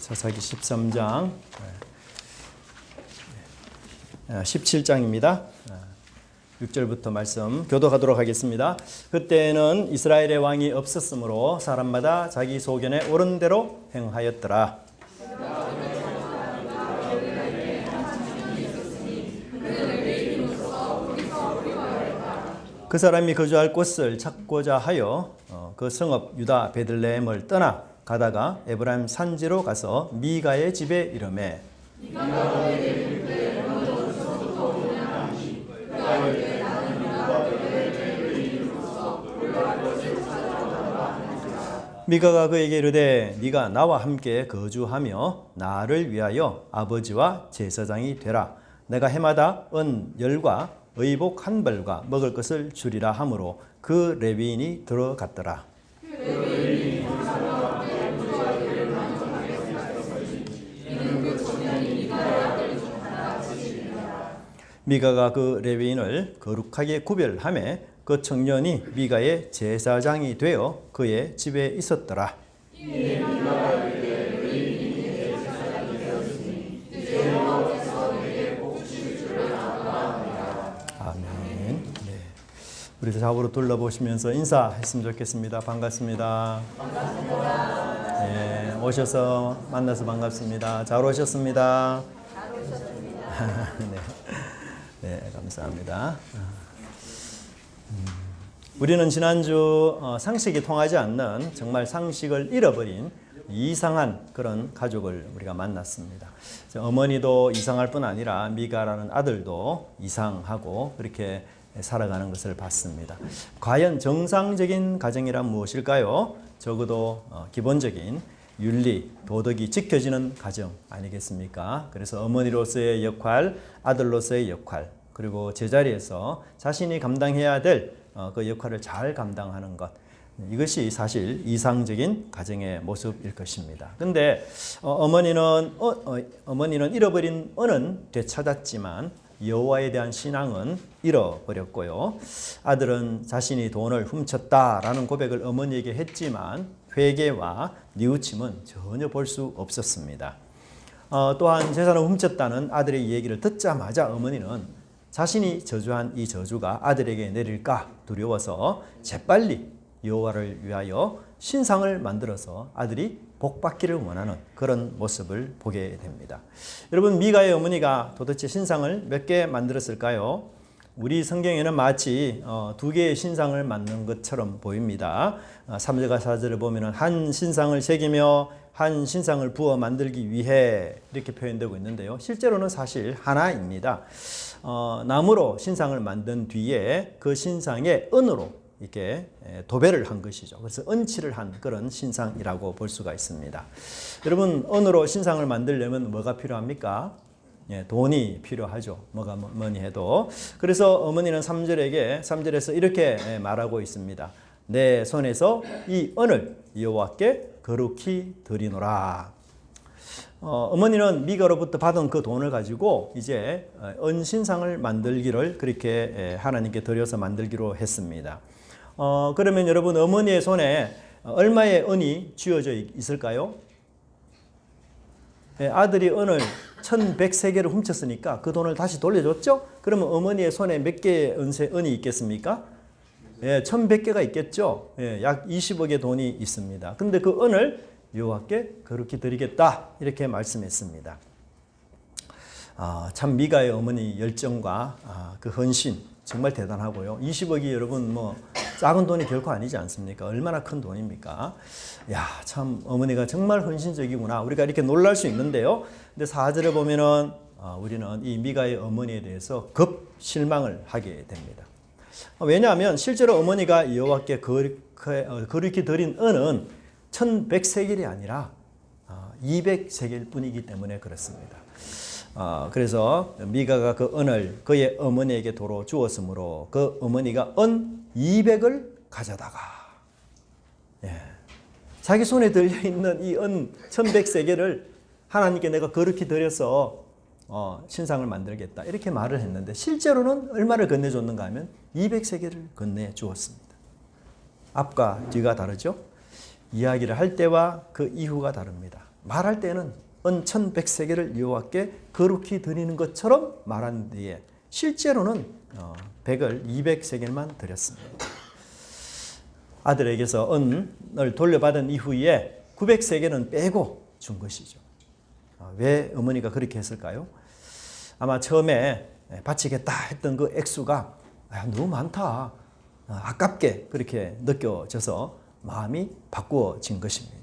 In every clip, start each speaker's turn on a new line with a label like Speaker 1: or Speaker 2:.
Speaker 1: 사사기 13장 17장입니다. 6절부터 말씀 교독하도록 하겠습니다. 그때는 이스라엘의 왕이 없었으므로 사람마다 자기 소견에 옳은 대로 행하였더라. 그 사람이 거주할 곳을 찾고자 하여 그 성읍 유다 베들레헴을 떠나 가다가 에브라임 산지로 가서 미가의 집에 이르매 미가가 그에게 이르되 네가 나와 함께 거주하며 나를 위하여 아버지와 제사장이 되라. 내가 해마다 은 10과 의복 1벌과 먹을 것을 주리라 하므로 그 레위인이 들어갔더라. 미가가 그 레위인을 거룩하게 구별하며 그 청년이 미가의 제사장이 되어 그의 집에 있었더라. 아멘. 네. 우리 좌우로 둘러보시면서 인사했으면 좋겠습니다. 반갑습니다. 반갑습니다. 네, 오셔서 만나서 반갑습니다. 잘 오셨습니다. 잘 오셨습니다. 네. 네, 감사합니다. 우리는 지난주 상식이 통하지 않는 정말 상식을 잃어버린 이상한 그런 가족을 우리가 만났습니다. 어머니도 이상할 뿐 아니라 미가라는 아들도 이상하고 그렇게 살아가는 것을 봤습니다. 과연 정상적인 가정이란 무엇일까요? 적어도 기본적인 윤리, 도덕이 지켜지는 가정 아니겠습니까? 그래서 어머니로서의 역할, 아들로서의 역할, 그리고 제자리에서 자신이 감당해야 될 그 역할을 잘 감당하는 것, 이것이 사실 이상적인 가정의 모습일 것입니다. 근데 어머니는 잃어버린 은은 되찾았지만 여호와에 대한 신앙은 잃어버렸고요. 아들은 자신이 돈을 훔쳤다라는 고백을 어머니에게 했지만 회개와 뉘우침은 전혀 볼 수 없었습니다. 또한 재산을 훔쳤다는 아들의 얘기를 듣자마자 어머니는 자신이 저주한 이 저주가 아들에게 내릴까 두려워서 재빨리 여호와를 위하여 신상을 만들어서 아들이 복받기를 원하는 그런 모습을 보게 됩니다. 여러분, 미가의 어머니가 도대체 신상을 몇 개 만들었을까요? 우리 성경에는 마치 2개의 신상을 만든 것처럼 보입니다. 3절과 4절을 보면 한 신상을 새기며 한 신상을 부어 만들기 위해 이렇게 표현되고 있는데요. 실제로는 사실 하나입니다. 나무로 신상을 만든 뒤에 그 신상에 은으로 이렇게 도배를 한 것이죠. 그래서 은칠을 한 그런 신상이라고 볼 수가 있습니다. 여러분, 은으로 신상을 만들려면 뭐가 필요합니까? 돈이 필요하죠. 뭐니 해도. 그래서 어머니는 3절에서 이렇게 말하고 있습니다. 내 손에서 이 은을 여호와께 거룩히 드리노라. 어머니는 미가로부터 받은 그 돈을 가지고 이제 은신상을 만들기를 그렇게 하나님께 드려서 만들기로 했습니다. 그러면 여러분, 어머니의 손에 얼마의 은이 쥐어져 있을까요? 아들이 은을 1100세겔을 훔쳤으니까 그 돈을 다시 돌려줬죠? 그러면 어머니의 손에 몇 개의 은이 있겠습니까? 1100개가 있겠죠? 약 20억의 돈이 있습니다. 근데 그 은을 여호와께 거룩히 드리겠다 이렇게 말씀했습니다. 참 미가의 어머니 열정과 그 헌신 정말 대단하고요. 20억이 여러분 작은 돈이 결코 아니지 않습니까? 얼마나 큰 돈입니까? 야, 참 어머니가 정말 헌신적이구나. 우리가 이렇게 놀랄 수 있는데요. 근데 4절에 보면은 우리는 이 미가의 어머니에 대해서 급 실망을 하게 됩니다. 왜냐하면 실제로 어머니가 여호와께 거룩히 드린 은은 1100세겔이 아니라 200세겔 뿐이기 때문에 그렇습니다. 그래서 미가가 그 은을 그의 어머니에게 도로 주었으므로 그 어머니가 은 200을 가져다가 자기 손에 들려있는 이 은 1100세겔을 하나님께 내가 거룩히 드려서 신상을 만들겠다 이렇게 말을 했는데 실제로는 얼마를 건네줬는가 하면 200세겔을 건네주었습니다. 앞과 뒤가 다르죠? 이야기를 할 때와 그 이후가 다릅니다. 말할 때는 은 1100세겔을 여호와께 거룩히 드리는 것처럼 말한 뒤에 실제로는 100을 200세겔만 드렸습니다. 아들에게서 은을 돌려받은 이후에 900세겔은 빼고 준 것이죠. 왜 어머니가 그렇게 했을까요? 아마 처음에 바치겠다 했던 그 액수가 너무 많다, 아깝게 그렇게 느껴져서 마음이 바꾸어진 것입니다.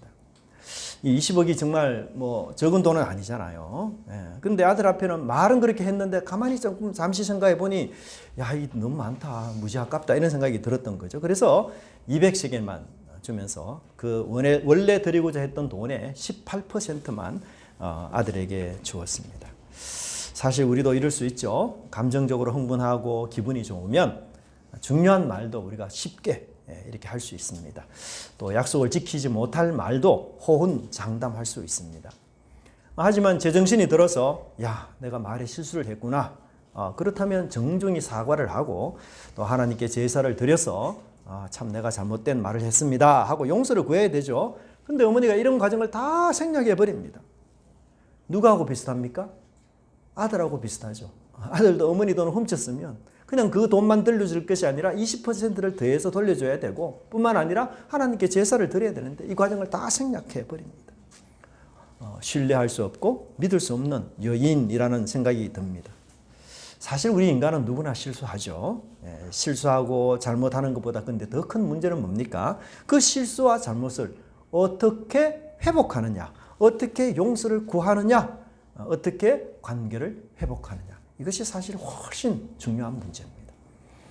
Speaker 1: 이 20억이 정말 뭐 적은 돈은 아니잖아요. 그런데 아들 앞에는 말은 그렇게 했는데 가만히 조금 잠시 생각해 보니 야, 이 너무 많다, 무지 아깝다 이런 생각이 들었던 거죠. 그래서 200세겔만 주면서 그 원래 드리고자 했던 돈의 18%만 아들에게 주었습니다. 사실 우리도 이럴 수 있죠. 감정적으로 흥분하고 기분이 좋으면 중요한 말도 우리가 쉽게 이렇게 할 수 있습니다. 또 약속을 지키지 못할 말도 호언장담할 수 있습니다. 하지만 제정신이 들어서 야, 내가 말에 실수를 했구나. 그렇다면 정중히 사과를 하고 또 하나님께 제사를 드려서 참 내가 잘못된 말을 했습니다 하고 용서를 구해야 되죠. 그런데 어머니가 이런 과정을 다 생략해 버립니다. 누구하고 비슷합니까? 아들하고 비슷하죠. 아들도 어머니 돈을 훔쳤으면 그냥 그 돈만 돌려줄 것이 아니라 20%를 더해서 돌려줘야 되고 뿐만 아니라 하나님께 제사를 드려야 되는데 이 과정을 다 생략해 버립니다. 신뢰할 수 없고 믿을 수 없는 여인이라는 생각이 듭니다. 사실 우리 인간은 누구나 실수하죠. 실수하고 잘못하는 것보다 근데 더 큰 문제는 뭡니까? 그 실수와 잘못을 어떻게 회복하느냐, 어떻게 용서를 구하느냐, 어떻게 관계를 회복하느냐. 이것이 사실 훨씬 중요한 문제입니다.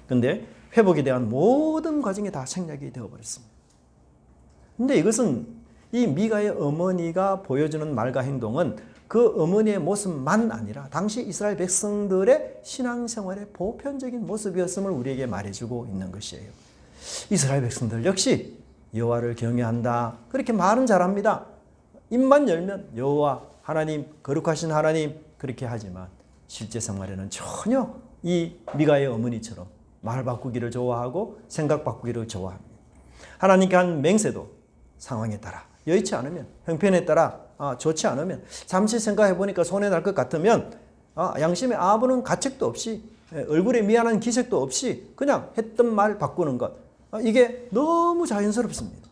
Speaker 1: 그런데 회복에 대한 모든 과정이 다 생략이 되어버렸습니다. 그런데 이것은 이 미가의 어머니가 보여주는 말과 행동은 그 어머니의 모습만 아니라 당시 이스라엘 백성들의 신앙생활의 보편적인 모습이었음을 우리에게 말해주고 있는 것이에요. 이스라엘 백성들 역시 여호와를 경외한다, 그렇게 말은 잘합니다. 입만 열면 여호와 하나님, 거룩하신 하나님 그렇게 하지만 실제 생활에는 전혀 이 미가의 어머니처럼 말 바꾸기를 좋아하고 생각 바꾸기를 좋아합니다. 하나님께 한 맹세도 상황에 따라 여의치 않으면, 형편에 따라 좋지 않으면, 잠시 생각해 보니까 손해 날 것 같으면 양심의 아무런 가책도 없이, 얼굴에 미안한 기색도 없이 그냥 했던 말 바꾸는 것, 이게 너무 자연스럽습니다.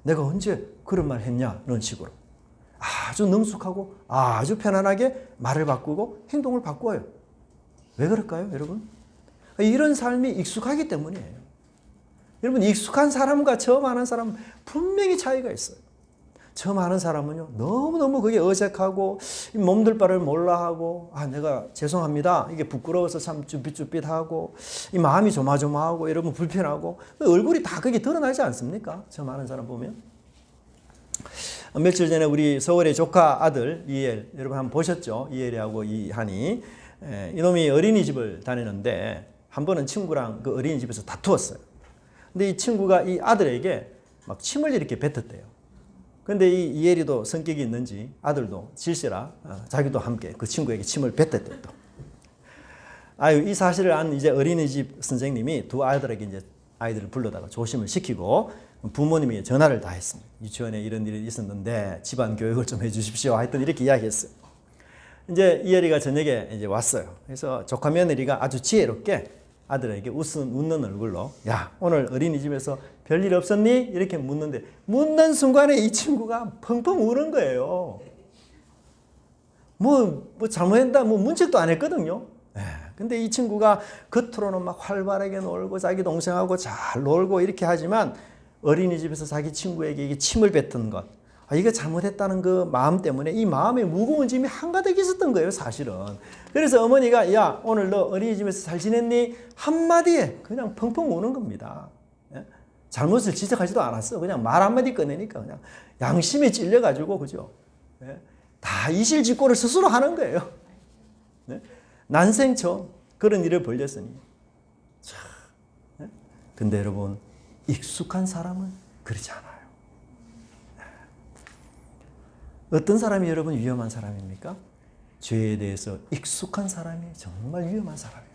Speaker 1: 내가 언제 그런 말 했냐 이런 식으로 아주 능숙하고 아주 편안하게 말을 바꾸고 행동을 바꾸어요. 왜 그럴까요, 여러분? 이런 삶이 익숙하기 때문이에요. 여러분, 익숙한 사람과 처음 아는 사람은 분명히 차이가 있어요. 처음 아는 사람은요, 너무너무 그게 어색하고 몸둘 바를 몰라하고 내가 죄송합니다, 이게 부끄러워서 참 쭈삣쭈삣하고 이 마음이 조마조마하고 여러분 불편하고 얼굴이 다 그게 드러나지 않습니까? 처음 아는 사람 보면. 며칠 전에 우리 서울의 조카 아들 이엘, 여러분 한번 보셨죠? 이엘이하고 이한이. 이놈이 어린이집을 다니는데 한 번은 친구랑 그 어린이집에서 다투었어요. 근데 이 친구가 이 아들에게 막 침을 이렇게 뱉었대요. 근데 이 이엘이도 성격이 있는지 아들도 질세라 자기도 함께 그 친구에게 침을 뱉었대요. 이 사실을 안 이제 어린이집 선생님이 두 아이들에게 이제 아이들을 불러다가 조심을 시키고 부모님이 전화를 다 했습니다. 유치원에 이런 일이 있었는데 집안 교육을 좀 해주십시오. 하여튼 이렇게 이야기했어요. 이제 이혜리가 저녁에 이제 왔어요. 그래서 조카 며느리가 아주 지혜롭게 아들에게 웃는 얼굴로 야, 오늘 어린이집에서 별일 없었니? 이렇게 묻는데 묻는 순간에 이 친구가 펑펑 우는 거예요. 뭐 잘못했다, 문책도 안 했거든요. 근데 이 친구가 겉으로는 막 활발하게 놀고 자기 동생하고 잘 놀고 이렇게 하지만 어린이집에서 자기 친구에게 이게 침을 뱉은 것, 이게 잘못했다는 그 마음 때문에 이 마음에 무거운 짐이 한가득 있었던 거예요, 사실은. 그래서 어머니가 야, 오늘 너 어린이집에서 잘 지냈니? 한마디에 그냥 펑펑 우는 겁니다. 잘못을 지적하지도 않았어. 그냥 말 한마디 꺼내니까 그냥 양심에 찔려가지고, 그죠? 다 이실직고를 스스로 하는 거예요. 난생처음 그런 일을 벌렸으니. 근데 여러분, 익숙한 사람은 그렇지 않아요. 어떤 사람이 여러분 위험한 사람입니까? 죄에 대해서 익숙한 사람이 정말 위험한 사람입니다.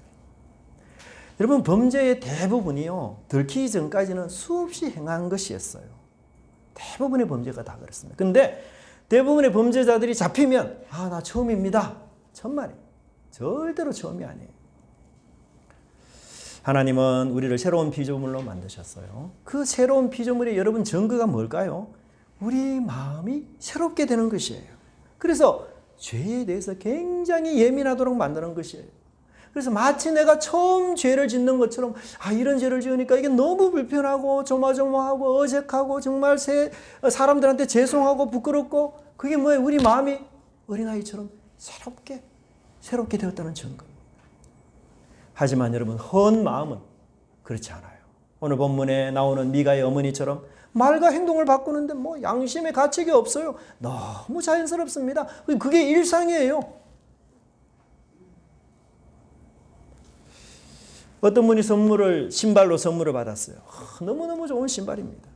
Speaker 1: 여러분, 범죄의 대부분이요, 들키기 전까지는 수없이 행한 것이었어요. 대부분의 범죄가 다 그렇습니다. 근데 대부분의 범죄자들이 잡히면 나 처음입니다. 천만에. 절대로 처음이 아니에요. 하나님은 우리를 새로운 피조물로 만드셨어요. 그 새로운 피조물의 여러분 증거가 뭘까요? 우리 마음이 새롭게 되는 것이에요. 그래서 죄에 대해서 굉장히 예민하도록 만드는 것이에요. 그래서 마치 내가 처음 죄를 짓는 것처럼 이런 죄를 지으니까 이게 너무 불편하고 조마조마하고 어색하고 정말 사람들한테 죄송하고 부끄럽고 그게 뭐예요? 우리 마음이 어린아이처럼 새롭게 되었다는 증거. 하지만 여러분 헌 마음은 그렇지 않아요. 오늘 본문에 나오는 미가의 어머니처럼 말과 행동을 바꾸는데 양심의 가책이 없어요. 너무 자연스럽습니다. 그게 일상이에요. 어떤 분이 신발로 선물을 받았어요. 너무너무 좋은 신발입니다.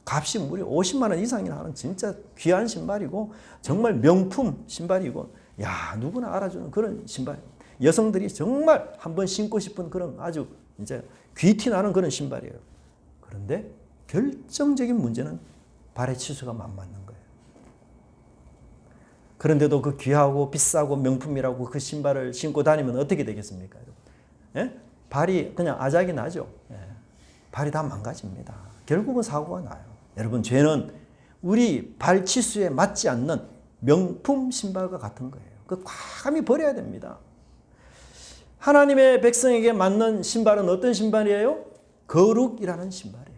Speaker 1: 값이 무려 50만 원 이상이나 하는 진짜 귀한 신발이고 정말 명품 신발이고 누구나 알아주는 그런 신발입니다. 여성들이 정말 한번 신고 싶은 그런 아주 이제 귀티 나는 그런 신발이에요. 그런데 결정적인 문제는 발의 치수가 안 맞는 거예요. 그런데도 그 귀하고 비싸고 명품이라고 그 신발을 신고 다니면 어떻게 되겠습니까? 예? 발이 그냥 아작이 나죠. 예. 발이 다 망가집니다. 결국은 사고가 나요. 여러분 죄는 우리 발 치수에 맞지 않는 명품 신발과 같은 거예요. 그 과감히 버려야 됩니다. 하나님의 백성에게 맞는 신발은 어떤 신발이에요? 거룩이라는 신발이에요.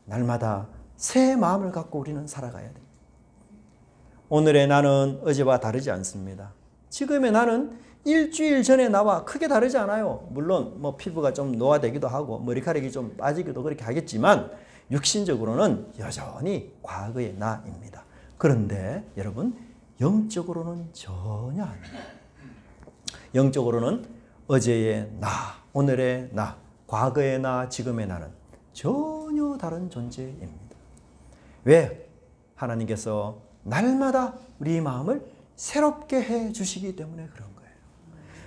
Speaker 1: 날마다 새 마음을 갖고 우리는 살아가야 됩니다. 오늘의 나는 어제와 다르지 않습니다. 지금의 나는 일주일 전에 나와 크게 다르지 않아요. 물론 피부가 좀 노화되기도 하고 머리카락이 좀 빠지기도 그렇게 하겠지만 육신적으로는 여전히 과거의 나입니다. 그런데 여러분 영적으로는 전혀 아니에요. 영적으로는 어제의 나, 오늘의 나, 과거의 나, 지금의 나는 전혀 다른 존재입니다. 왜? 하나님께서 날마다 우리 마음을 새롭게 해 주시기 때문에 그런 거예요.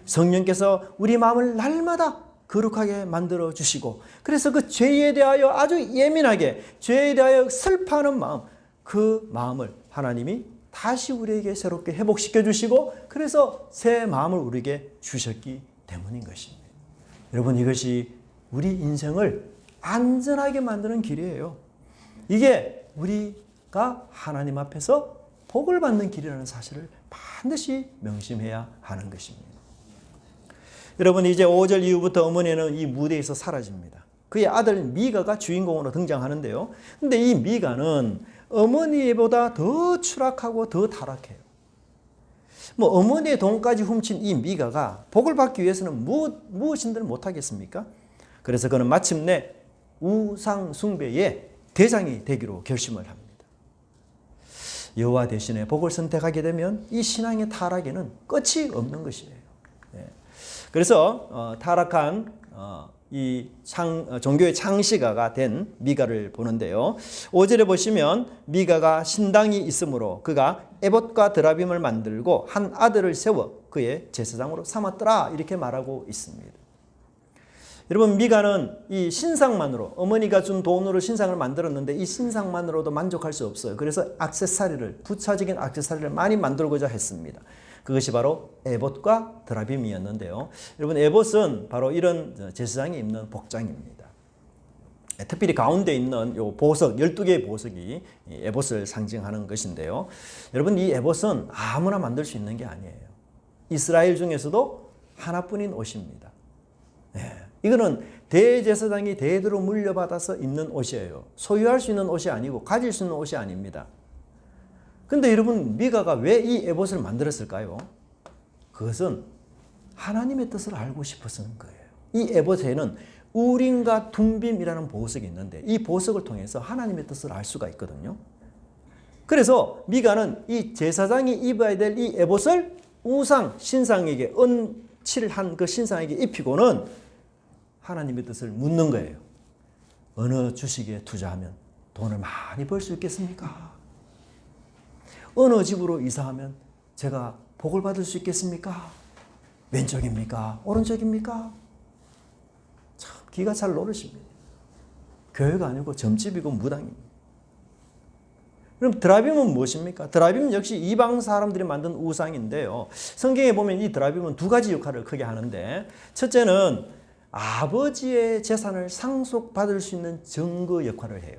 Speaker 1: 성령께서 우리 마음을 날마다 거룩하게 만들어 주시고 그래서 그 죄에 대하여 아주 예민하게 죄에 대하여 슬퍼하는 마음 그 마음을 하나님이 다시 우리에게 새롭게 회복시켜 주시고 그래서 새 마음을 우리에게 주셨기 때문인 것입니다. 여러분 이것이 우리 인생을 안전하게 만드는 길이에요. 이게 우리가 하나님 앞에서 복을 받는 길이라는 사실을 반드시 명심해야 하는 것입니다. 여러분 이제 5절 이후부터 어머니는 이 무대에서 사라집니다. 그의 아들 미가가 주인공으로 등장하는데요. 근데 이 미가는 어머니보다 더 추락하고 더 타락해요. 어머니의 돈까지 훔친 이 미가가 복을 받기 위해서는 무엇인들 못하겠습니까? 그래서 그는 마침내 우상 숭배의 대장이 되기로 결심을 합니다. 여호와 대신에 복을 선택하게 되면 이 신앙의 타락에는 끝이 없는 것이에요. 그래서 타락한 이 종교의 창시가가 된 미가를 보는데요. 5절에 보시면 미가가 신당이 있으므로 그가 에봇과 드라빔을 만들고 한 아들을 세워 그의 제사장으로 삼았더라 이렇게 말하고 있습니다. 여러분 미가는 이 신상만으로 어머니가 준 돈으로 신상을 만들었는데 이 신상만으로도 만족할 수 없어요. 그래서 부차적인 액세서리를 많이 만들고자 했습니다. 그것이 바로 에봇과 드라빔이었는데요. 여러분 에봇은 바로 이런 제사장이 입는 복장입니다. 특별히 가운데 있는 요 보석 12개의 보석이 에봇을 상징하는 것인데요. 여러분 이 에봇은 아무나 만들 수 있는 게 아니에요. 이스라엘 중에서도 하나뿐인 옷입니다. 이거는 대제사장이 대대로 물려받아서 입는 옷이에요. 소유할 수 있는 옷이 아니고 가질 수 있는 옷이 아닙니다. 근데 여러분 미가가 왜 이 에봇을 만들었을까요? 그것은 하나님의 뜻을 알고 싶어서는 거예요. 이 에봇에는 우림과 둠빔이라는 보석이 있는데 이 보석을 통해서 하나님의 뜻을 알 수가 있거든요. 그래서 미가는 이 제사장이 입어야 될 이 에봇을 우상 신상에게 은칠을 한 그 신상에게 입히고는 하나님의 뜻을 묻는 거예요. 어느 주식에 투자하면 돈을 많이 벌 수 있겠습니까? 어느 집으로 이사하면 제가 복을 받을 수 있겠습니까? 왼쪽입니까? 오른쪽입니까? 참 기가 찰 노릇입니다. 교회가 아니고 점집이고 무당입니다. 그럼 드라빔은 무엇입니까? 드라빔 역시 이방 사람들이 만든 우상인데요. 성경에 보면 이 드라빔은 두 가지 역할을 크게 하는데, 첫째는 아버지의 재산을 상속받을 수 있는 증거 역할을 해요.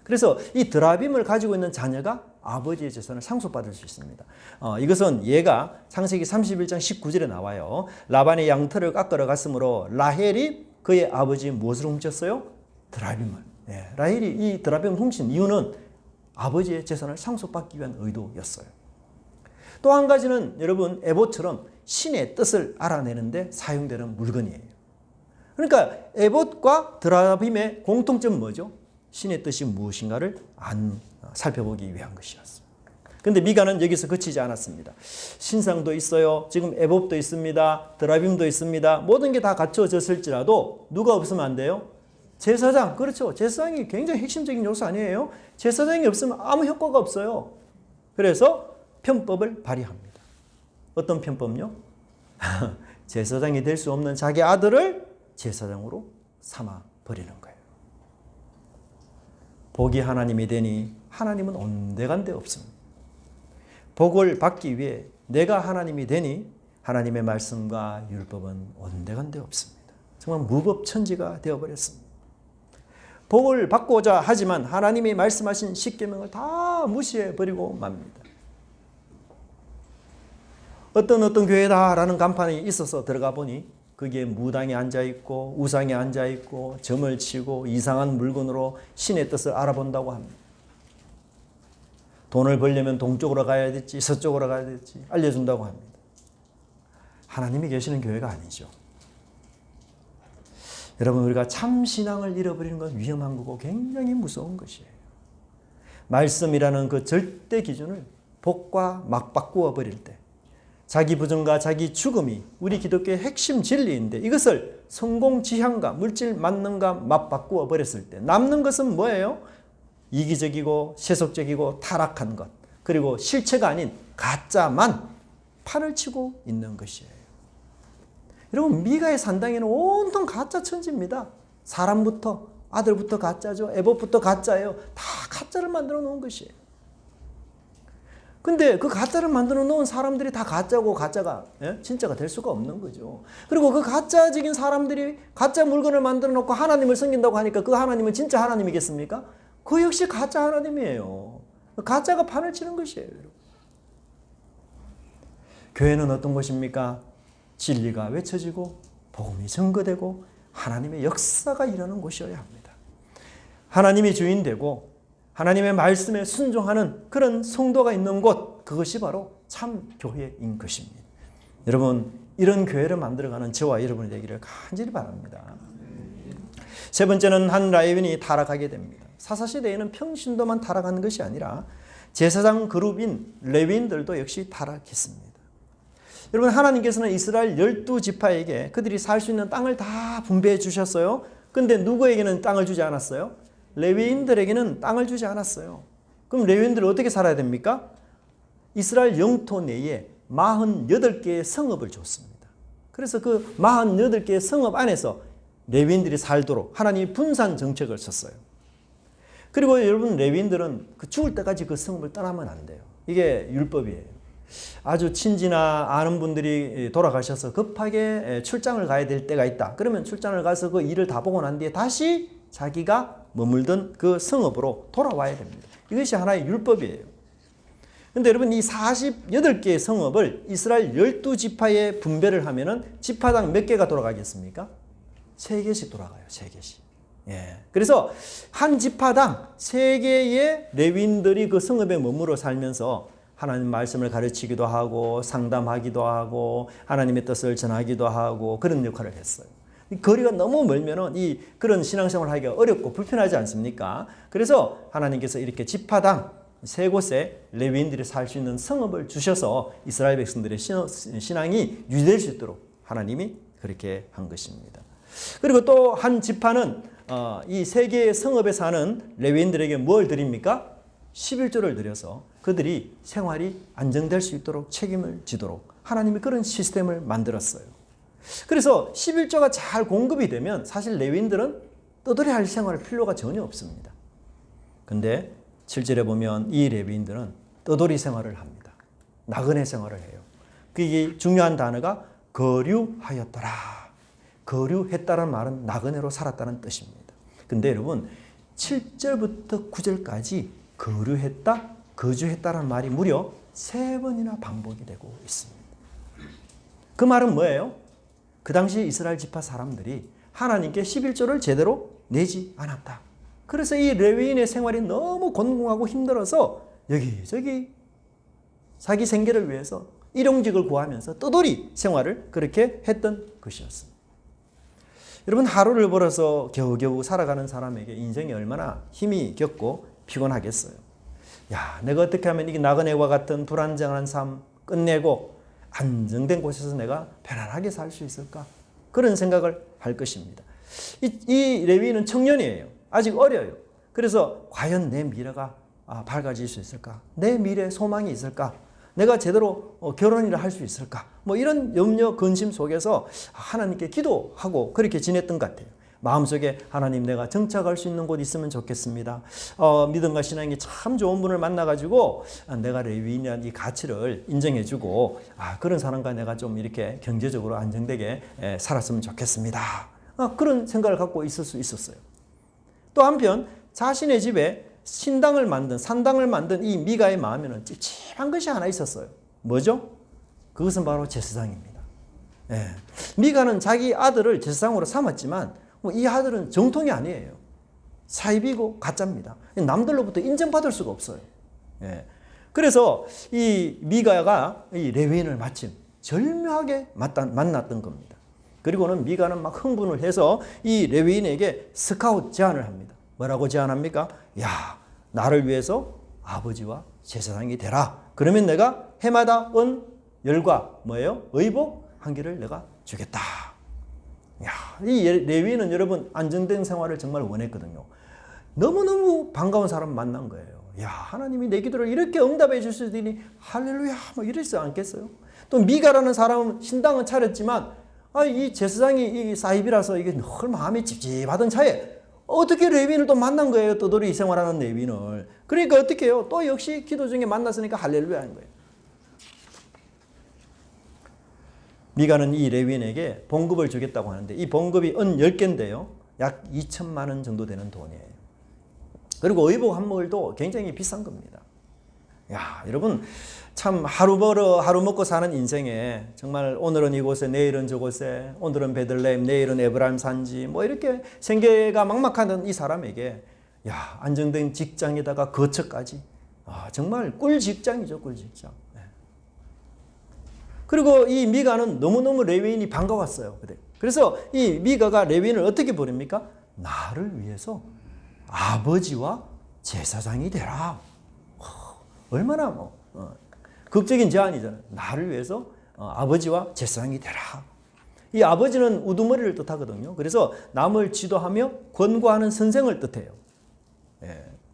Speaker 1: 그래서 이 드라빔을 가지고 있는 자녀가 아버지의 재산을 상속받을 수 있습니다. 이것은 얘가 창세기 31장 19절에 나와요. 라반의 양털을 깎으러 갔으므로 라헬이 그의 아버지 무엇을 훔쳤어요? 드라빔을. 예, 라헬이 이 드라빔을 훔친 이유는 아버지의 재산을 상속받기 위한 의도였어요. 또 한 가지는 여러분 에봇처럼 신의 뜻을 알아내는데 사용되는 물건이에요. 그러니까 에봇과 드라빔의 공통점은 뭐죠? 신의 뜻이 무엇인가를 살펴보기 위한 것이었어요. 그런데 미가는 여기서 그치지 않았습니다. 신상도 있어요. 지금 에봇도 있습니다. 드라빔도 있습니다. 모든 게 다 갖춰졌을지라도 누가 없으면 안 돼요? 제사장. 그렇죠. 제사장이 굉장히 핵심적인 요소 아니에요? 제사장이 없으면 아무 효과가 없어요. 그래서 편법을 발휘합니다. 어떤 편법요? 제사장이 될 수 없는 자기 아들을 제사장으로 삼아 버리는 거예요. 복이 하나님이 되니 하나님은 온데간데 없습니다. 복을 받기 위해 내가 하나님이 되니 하나님의 말씀과 율법은 온데간데 없습니다. 정말 무법천지가 되어버렸습니다. 복을 받고자 하지만 하나님이 말씀하신 십계명을 다 무시해버리고 맙니다. 어떤 교회다라는 간판이 있어서 들어가 보니 거기에 무당이 앉아있고 우상이 앉아있고 점을 치고 이상한 물건으로 신의 뜻을 알아본다고 합니다. 돈을 벌려면 동쪽으로 가야 될지 서쪽으로 가야 될지 알려준다고 합니다. 하나님이 계시는 교회가 아니죠. 여러분, 우리가 참 신앙을 잃어버리는 건 위험한 거고 굉장히 무서운 것이에요. 말씀이라는 그 절대 기준을 복과 막 바꾸어 버릴 때 자기 부정과 자기 죽음이 우리 기독교의 핵심 진리인데 이것을 성공 지향과 물질 만능과 맞바꾸어 버렸을 때 남는 것은 뭐예요? 이기적이고 세속적이고 타락한 것, 그리고 실체가 아닌 가짜만 판을 치고 있는 것이에요. 여러분, 미가의 산당에는 온통 가짜 천지입니다. 사람부터 아들부터 가짜죠. 에봇부터 가짜예요. 다 가짜를 만들어 놓은 것이에요. 근데 그 가짜를 만들어 놓은 사람들이 다 가짜고 가짜가 진짜가 될 수가 없는 거죠. 그리고 그 가짜적인 사람들이 가짜 물건을 만들어 놓고 하나님을 섬긴다고 하니까 그 하나님은 진짜 하나님이겠습니까? 그 역시 가짜 하나님이에요. 가짜가 판을 치는 것이에요. 교회는 어떤 곳입니까? 진리가 외쳐지고 복음이 증거되고 하나님의 역사가 일어나는 곳이어야 합니다. 하나님이 주인되고 하나님의 말씀에 순종하는 그런 성도가 있는 곳, 그것이 바로 참 교회인 것입니다. 여러분, 이런 교회를 만들어가는 저와 여러분이 되기를 간절히 바랍니다. 세 번째는 한 라윈이 타락하게 됩니다. 사사시대에는 평신도만 타락하는 것이 아니라 제사장 그룹인 레위인들도 역시 타락했습니다. 여러분, 하나님께서는 이스라엘 12지파에게 그들이 살 수 있는 땅을 다 분배해 주셨어요. 근데 누구에게는 땅을 주지 않았어요? 레위인들에게는 땅을 주지 않았어요. 그럼 레위인들은 어떻게 살아야 됩니까? 이스라엘 영토 내에 48개의 성읍을 줬습니다. 그래서 그 48개의 성읍 안에서 레위인들이 살도록 하나님이 분산 정책을 썼어요. 그리고 여러분, 레위인들은 죽을 때까지 그 성읍을 떠나면 안 돼요. 이게 율법이에요. 아주 친지나 아는 분들이 돌아가셔서 급하게 출장을 가야 될 때가 있다. 그러면 출장을 가서 그 일을 다 보고 난 뒤에 다시 자기가 머물던 그 성읍으로 돌아와야 됩니다. 이것이 하나의 율법이에요. 그런데 여러분, 이 48개의 성읍을 이스라엘 12지파에 분배를 하면은 지파당 몇 개가 돌아가겠습니까? 3개씩 돌아가요. 3개씩. 예. 그래서 한 지파당 3개의 레위인들이 그 성읍에 머물러 살면서 하나님 말씀을 가르치기도 하고 상담하기도 하고 하나님의 뜻을 전하기도 하고 그런 역할을 했어요. 거리가 너무 멀면은 그런 신앙생활을 하기가 어렵고 불편하지 않습니까? 그래서 하나님께서 이렇게 지파당 3곳에 레위인들이 살 수 있는 성읍을 주셔서 이스라엘 백성들의 신앙이 유지될 수 있도록 하나님이 그렇게 한 것입니다. 그리고 또 한 지파는 이 3개의 성읍에 사는 레위인들에게 뭘 드립니까? 11조를 드려서 그들이 생활이 안정될 수 있도록 책임을 지도록 하나님이 그런 시스템을 만들었어요. 그래서 11조가 잘 공급이 되면 사실 레위인들은 떠돌이 할 생활을 필요가 전혀 없습니다. 근데 7절에 보면 이 레위인들은 떠돌이 생활을 합니다. 나그네 생활을 해요. 그게 중요한 단어가 거류하였더라. 거류했다는 말은 나그네로 살았다는 뜻입니다. 근데 여러분 7절부터 9절까지 거류했다, 거주했다는 말이 무려 3번이나 반복이 되고 있습니다. 그 말은 뭐예요? 그 당시 이스라엘 지파 사람들이 하나님께 11조를 제대로 내지 않았다. 그래서 이 레위인의 생활이 너무 곤궁하고 힘들어서 여기저기 자기 생계를 위해서 일용직을 구하면서 떠돌이 생활을 그렇게 했던 것이었습니다. 여러분 하루를 벌어서 겨우겨우 살아가는 사람에게 인생이 얼마나 힘이 겹고 피곤하겠어요. 야, 내가 어떻게 하면 이 나그네와 같은 불안정한 삶 끝내고 안정된 곳에서 내가 편안하게 살 수 있을까? 그런 생각을 할 것입니다. 이 레위인은 청년이에요. 아직 어려요. 그래서 과연 내 미래가 밝아질 수 있을까? 내 미래에 소망이 있을까? 내가 제대로 결혼이라 할 수 있을까? 뭐 이런 염려, 근심 속에서 하나님께 기도하고 그렇게 지냈던 것 같아요. 마음속에 하나님 내가 정착할 수 있는 곳 있으면 좋겠습니다. 믿음과 신앙이 참 좋은 분을 만나가지고 내가 레위인이라는 이 가치를 인정해주고 그런 사람과 내가 좀 이렇게 경제적으로 안정되게 살았으면 좋겠습니다. 그런 생각을 갖고 있을 수 있었어요. 또 한편 자신의 집에 산당을 만든 이 미가의 마음에는 찝찝한 것이 하나 있었어요. 뭐죠? 그것은 바로 제사장입니다. 미가는 자기 아들을 제사장으로 삼았지만 이 아들은 정통이 아니에요. 사입이고 가짜입니다. 남들로부터 인정받을 수가 없어요. 그래서 이 미가가 이 레위인을 마침 절묘하게 만났던 겁니다. 그리고는 미가는 막 흥분을 해서 이 레위인에게 스카웃 제안을 합니다. 뭐라고 제안합니까? 야, 나를 위해서 아버지와 제사장이 되라. 그러면 내가 해마다 열과 뭐예요? 의복 한 개를 내가 주겠다. 야, 이 레위인은 여러분 안정된 생활을 정말 원했거든요. 너무너무 반가운 사람 만난 거예요. 야, 하나님이 내 기도를 이렇게 응답해 주시더니 할렐루야 뭐 이러지 않겠어요? 또 미가라는 사람은 신당은 차렸지만 이 제사장이 이 사입이라서 이게 늘 마음이 찝찝하던 차에 어떻게 레위인을 또 만난 거예요? 떠돌이 생활하는 레위인을. 그러니까 어떻게 해요? 또 역시 기도 중에 만났으니까 할렐루야 하는 거예요. 미가는 이 레위인에게 봉급을 주겠다고 하는데 이 봉급이 10개인데요. 약 2천만 원 정도 되는 돈이에요. 그리고 의복 한 벌도 굉장히 비싼 겁니다. 야, 여러분 참 하루 벌어 하루 먹고 사는 인생에 정말 오늘은 이곳에 내일은 저곳에 오늘은 베들레헴 내일은 에브라임 산지 뭐 이렇게 생계가 막막한 이 사람에게 야, 안정된 직장에다가 거처까지 정말 꿀 직장이죠. 꿀 직장. 그리고 이 미가는 너무너무 레위인이 반가웠어요. 그래서 이 미가가 레위인을 어떻게 부릅니까? 나를 위해서 아버지와 제사장이 되라. 얼마나 극적인 제안이잖아요. 나를 위해서 아버지와 제사장이 되라. 이 아버지는 우두머리를 뜻하거든요. 그래서 남을 지도하며 권고하는 선생을 뜻해요.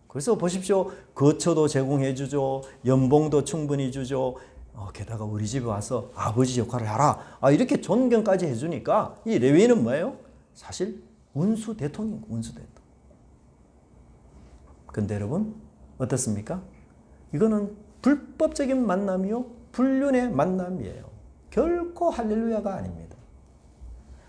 Speaker 1: 그래서 보십시오. 거처도 제공해 주죠. 연봉도 충분히 주죠. 게다가 우리 집에 와서 아버지 역할을 하라. 이렇게 존경까지 해주니까 이 레위인은 뭐예요? 사실 운수 대통령이에요. 운수 대통령. 근데 여러분 어떻습니까? 이거는 불법적인 만남이요. 불륜의 만남이에요. 결코 할렐루야가 아닙니다.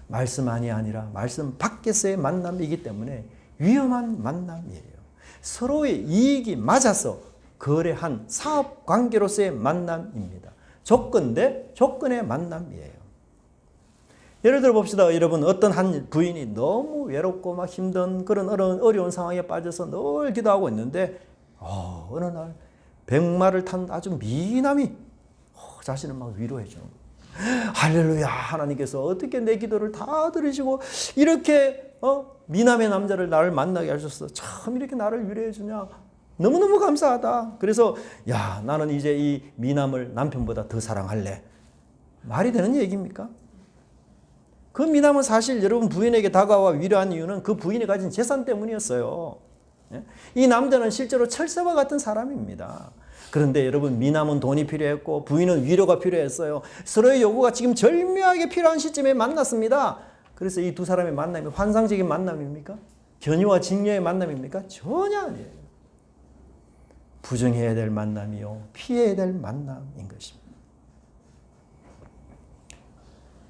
Speaker 1: 말씀만이 아니라 말씀 밖에서의 만남이기 때문에 위험한 만남이에요. 서로의 이익이 맞아서 거래한 사업 관계로서의 만남입니다. 조건 대 조건의 만남이에요. 예를 들어 봅시다. 여러분 어떤 한 부인이 너무 외롭고 막 힘든 그런 어려운 상황에 빠져서 늘 기도하고 있는데 어느 날 백마를 탄 아주 미남이 자신을 막 위로해 주는 거예요. 할렐루야, 하나님께서 어떻게 내 기도를 다 들으시고 이렇게 미남의 남자를 나를 만나게 하셨어. 참 이렇게 나를 위로해 주냐. 너무너무 감사하다. 그래서 야, 나는 이제 이 미남을 남편보다 더 사랑할래. 말이 되는 얘기입니까? 그 미남은 사실 여러분 부인에게 다가와 위로한 이유는 그 부인이 가진 재산 때문이었어요. 이 남자는 실제로 철새와 같은 사람입니다. 그런데 여러분 미남은 돈이 필요했고 부인은 위로가 필요했어요. 서로의 요구가 지금 절묘하게 필요한 시점에 만났습니다. 그래서 이 두 사람의 만남이 환상적인 만남입니까? 견이와 직녀의 만남입니까? 전혀 아니에요. 부정해야 될 만남이요 피해야 될 만남인 것입니다.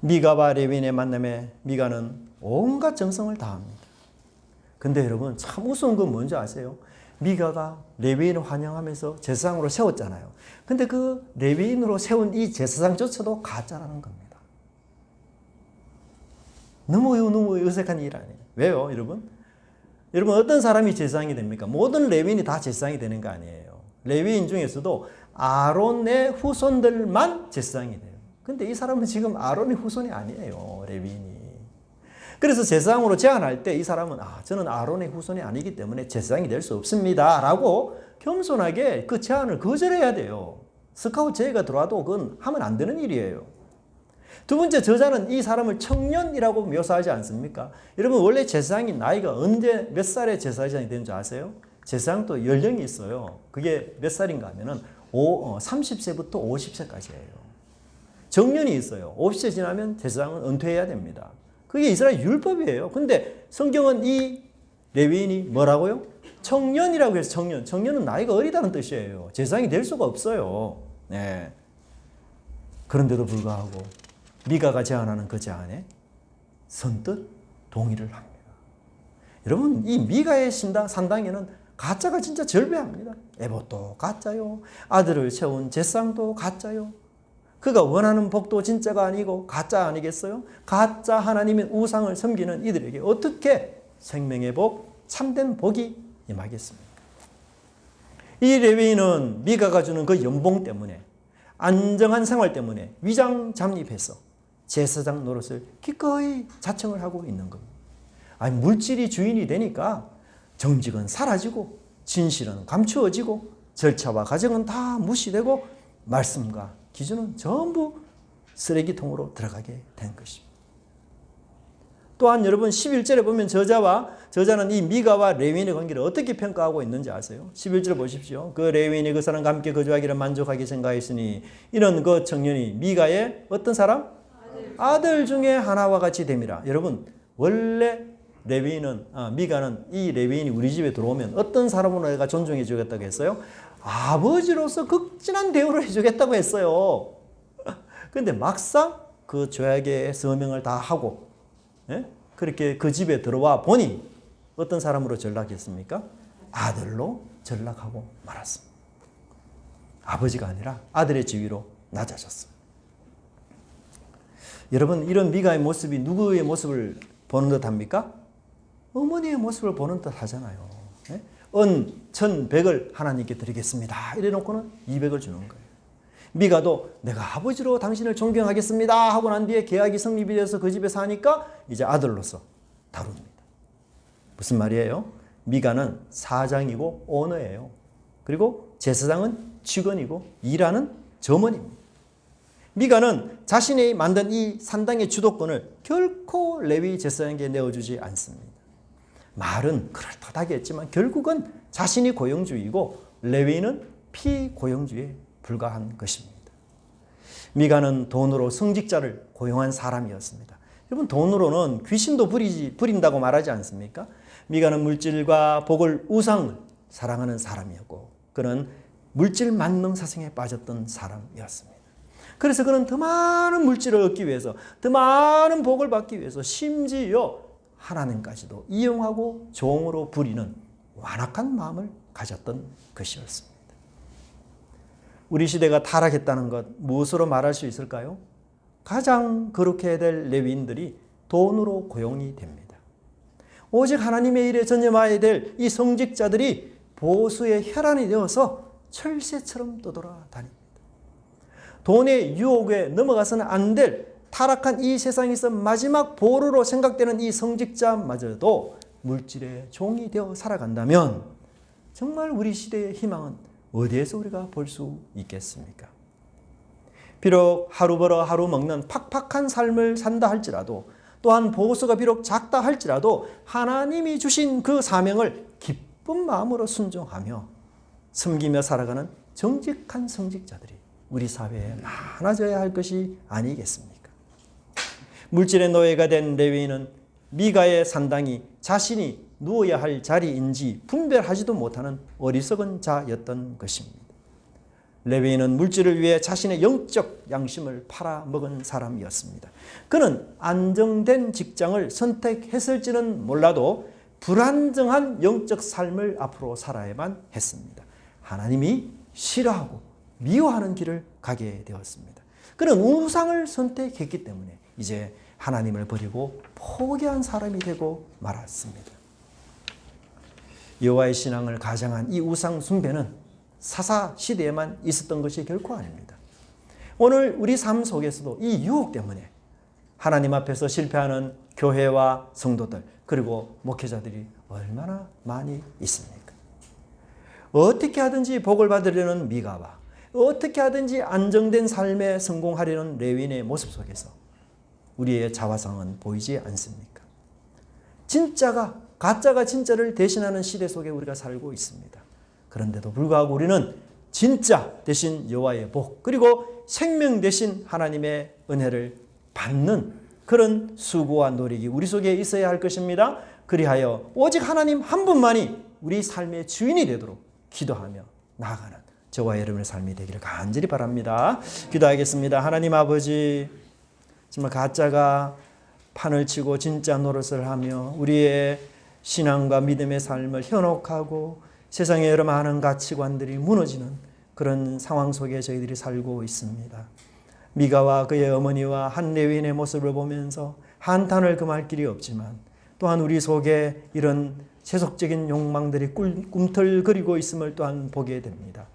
Speaker 1: 미가와 레위인의 만남에 미가는 온갖 정성을 다합니다. 근데 여러분 참 우스운 건 뭔지 아세요? 미가가 레위인을 환영하면서 제사장으로 세웠잖아요. 근데 그 레위인으로 세운 이 제사장조차도 가짜라는 겁니다. 너무 어색한 일 아니에요. 왜요, 여러분? 여러분 어떤 사람이 제사장이 됩니까? 모든 레위인이 다 제사장이 되는 거 아니에요. 레위인 중에서도 아론의 후손들만 제사장이 돼요. 근데 이 사람은 지금 아론의 후손이 아니에요, 레위인이. 그래서 제사장으로 제안할 때 이 사람은 저는 아론의 후손이 아니기 때문에 제사장이 될 수 없습니다 라고 겸손하게 그 제안을 거절해야 돼요. 스카웃 제의가 들어와도 그건 하면 안 되는 일이에요. 두 번째, 저자는 이 사람을 청년이라고 묘사하지 않습니까? 여러분 원래 제사장이 나이가 언제 몇 살에 제사장이 되는 줄 아세요? 제사장도 연령이 있어요. 그게 몇 살인가 하면은 30세부터 50세까지예요. 정년이 있어요. 50세 지나면 제사장은 은퇴해야 됩니다. 그게 이스라엘 율법이에요. 근데 성경은 이 레위인이 뭐라고요? 청년이라고 해서 청년. 청년은 나이가 어리다는 뜻이에요. 제사장이 될 수가 없어요. 네. 그런데도 불구하고 미가가 제안하는 그 제안에 선뜻 동의를 합니다. 여러분 이 미가의 산당에는 가짜가 진짜 절배합니다. 에봇도 가짜요. 아들을 세운 제사장도 가짜요. 그가 원하는 복도 진짜가 아니고 가짜 아니겠어요? 가짜 하나님인 우상을 섬기는 이들에게 어떻게 생명의 복, 참된 복이 임하겠습니까? 이 레위인은 미가가 주는 그 연봉 때문에 안정한 생활 때문에 위장 잠입해서 제사장 노릇을 기꺼이 자청을 하고 있는 겁니다. 물질이 주인이 되니까 정직은 사라지고 진실은 감추어지고 절차와 과정은 다 무시되고 말씀과 기준은 전부 쓰레기통으로 들어가게 된 것입니다. 또한 여러분 11절에 보면 저자는 이 미가와 레위인의 관계를 어떻게 평가하고 있는지 아세요? 11절 보십시오. 그 레위인이 그 사람과 함께 거주하기를 만족하게 생각했으니 이런 그 청년이 미가의 어떤 사람? 아들 중에 하나와 같이 됨이라. 여러분 원래 미가는 이 레위인이 우리 집에 들어오면 어떤 사람으로 내가 존중해 주겠다고 했어요? 아버지로서 극진한 대우를 해주겠다고 했어요. 그런데 막상 그 죄악의 서명을 다 하고 그렇게 그 집에 들어와 보니 어떤 사람으로 전락했습니까? 아들로 전락하고 말았습니다. 아버지가 아니라 아들의 지위로 낮아졌어요. 여러분 이런 미가의 모습이 누구의 모습을 보는 듯 합니까? 어머니의 모습을 보는 듯 하잖아요. 천, 백을 하나님께 드리겠습니다. 이래놓고는 200을 주는 거예요. 미가도 내가 아버지로 당신을 존경하겠습니다 하고 난 뒤에 계약이 성립이 돼서 그 집에 사니까 이제 아들로서 다룹니다. 무슨 말이에요? 미가는 사장이고 오너예요. 그리고 제사장은 직원이고 일하는 점원입니다. 미가는 자신이 만든 이 산당의 주도권을 결코 레위 제사장에게 내어주지 않습니다. 말은 그럴듯하게 했지만 결국은 자신이 고용주이고 레위인은 피고용주에 불과한 것입니다. 미가는 돈으로 성직자를 고용한 사람이었습니다. 여러분 돈으로는 귀신도 부린다고 말하지 않습니까? 미가는 물질과 복을 우상을 사랑하는 사람이었고 그는 물질 만능사상에 빠졌던 사람이었습니다. 그래서 그는 더 많은 물질을 얻기 위해서 더 많은 복을 받기 위해서 심지어 하나님까지도 이용하고 종으로 부리는 완악한 마음을 가졌던 것이었습니다. 우리 시대가 타락했다는 것 무엇으로 말할 수 있을까요? 가장 거룩해야 될 레위인들이 돈으로 고용이 됩니다. 오직 하나님의 일에 전념해야 될 이 성직자들이 보수의 혈안이 되어서 철새처럼 떠돌아다닙니다. 돈의 유혹에 넘어가서는 안 될 타락한 이 세상에서 마지막 보루로 생각되는 이 성직자마저도 물질의 종이 되어 살아간다면 정말 우리 시대의 희망은 어디에서 우리가 볼 수 있겠습니까? 비록 하루 벌어 하루 먹는 팍팍한 삶을 산다 할지라도 또한 보수가 비록 작다 할지라도 하나님이 주신 그 사명을 기쁜 마음으로 순종하며 섬기며 살아가는 정직한 성직자들이 우리 사회에 많아져야 할 것이 아니겠습니까? 물질의 노예가 된 레위인은 미가의 산당이 자신이 누워야 할 자리인지 분별하지도 못하는 어리석은 자였던 것입니다. 레위인은 물질을 위해 자신의 영적 양심을 팔아먹은 사람이었습니다. 그는 안정된 직장을 선택했을지는 몰라도 불안정한 영적 삶을 앞으로 살아야만 했습니다. 하나님이 싫어하고 미워하는 길을 가게 되었습니다. 그는 우상을 선택했기 때문에 이제 하나님을 버리고 포기한 사람이 되고 말았습니다. 여호와의 신앙을 가장한 이 우상 숭배는 사사 시대에만 있었던 것이 결코 아닙니다. 오늘 우리 삶 속에서도 이 유혹 때문에 하나님 앞에서 실패하는 교회와 성도들 그리고 목회자들이 얼마나 많이 있습니까? 어떻게 하든지 복을 받으려는 미가와 어떻게 하든지 안정된 삶에 성공하려는 레위인의 모습 속에서 우리의 자화상은 보이지 않습니까? 진짜가 가짜가 진짜를 대신하는 시대 속에 우리가 살고 있습니다. 그런데도 불구하고 우리는 진짜 대신 여호와의 복 그리고 생명 대신 하나님의 은혜를 받는 그런 수고와 노력이 우리 속에 있어야 할 것입니다. 그리하여 오직 하나님 한 분만이 우리 삶의 주인이 되도록 기도하며 나아가는 저와 여러분의 삶이 되기를 간절히 바랍니다. 기도하겠습니다. 하나님 아버지, 정말 가짜가 판을 치고 진짜 노릇을 하며 우리의 신앙과 믿음의 삶을 현혹하고 세상의 여러 많은 가치관들이 무너지는 그런 상황 속에 저희들이 살고 있습니다. 미가와 그의 어머니와 한 레위인의 모습을 보면서 한탄을 금할 길이 없지만 또한 우리 속에 이런 세속적인 욕망들이 꿈틀거리고 있음을 또한 보게 됩니다.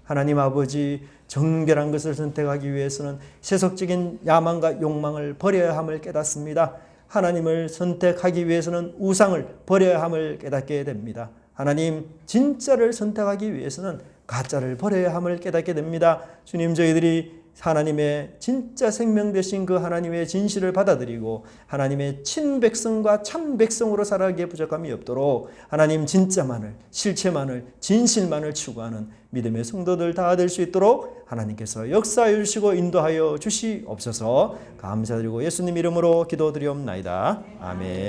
Speaker 1: 하나님 아버지, 정결한 것을 선택하기 위해서는 세속적인 야망과 욕망을 버려야 함을 깨닫습니다. 하나님을 선택하기 위해서는 우상을 버려야 함을 깨닫게 됩니다. 하나님, 진짜를 선택하기 위해서는 가짜를 버려야 함을 깨닫게 됩니다. 주님, 저희들이 하나님의 진짜 생명 되신 그 하나님의 진실을 받아들이고 하나님의 친백성과 참백성으로 살아가기에 부족함이 없도록 하나님 진짜만을, 실체만을, 진실만을 추구하는 믿음의 성도들 다 될 수 있도록 하나님께서 역사해 주시고 인도하여 주시옵소서. 감사드리고 예수님 이름으로 기도드리옵나이다. 아멘.